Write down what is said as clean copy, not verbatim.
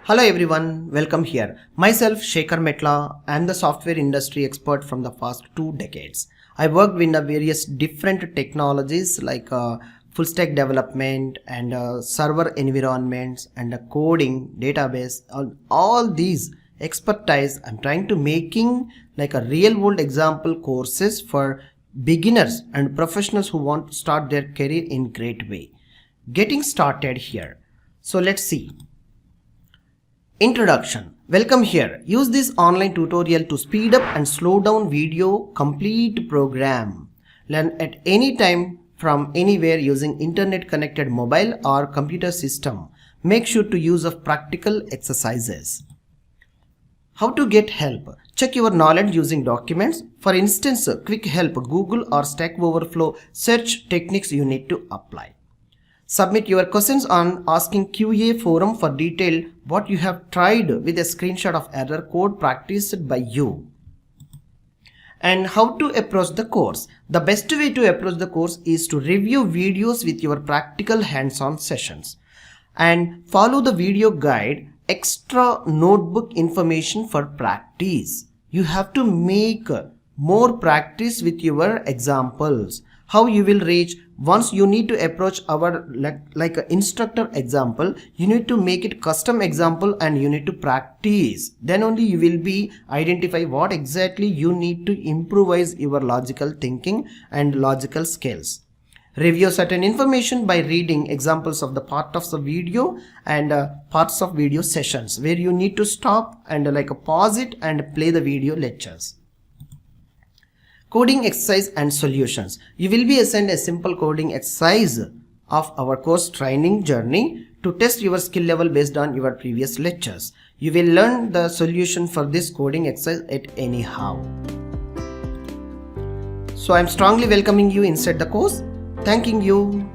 Hello everyone, welcome here. Myself Sekhar Metla. I am the software industry expert from the past 2 decades. I worked in the various different technologies like full stack development and server environments and coding, database. All these expertise I'm trying to making like a real world example courses for beginners and professionals who want to start their career in great way. Getting started here. So let's see. Introduction. Welcome here. Use this online tutorial to speed up and slow down video complete program. Learn at any time from anywhere using internet connected mobile or computer system. Make sure to use of practical exercises. How to get help. Check your knowledge using documents. For instance, quick help Google or Stack Overflow search techniques you need to apply. Submit your questions on Asking QA forum for detail what you have tried with a screenshot of error code practiced by you. And how to approach the course. The best way to approach the course is to review videos with your practical hands-on sessions and follow the video guide, extra notebook information for practice. You have to make more practice with your examples. How you will reach. Once you need to approach our like a instructor example, you need to make it custom example and you need to practice. Then only you will be identify what exactly you need to improvise your logical thinking and logical skills. Review certain information by reading examples of the part of the video and parts of video sessions where you need to stop and pause it and play the video lectures. Coding exercise and solutions. You will be assigned a simple coding exercise of our course training journey to test your skill level based on your previous lectures. You will learn the solution for this coding exercise at anyhow. So I am strongly welcoming you inside the course. Thanking you.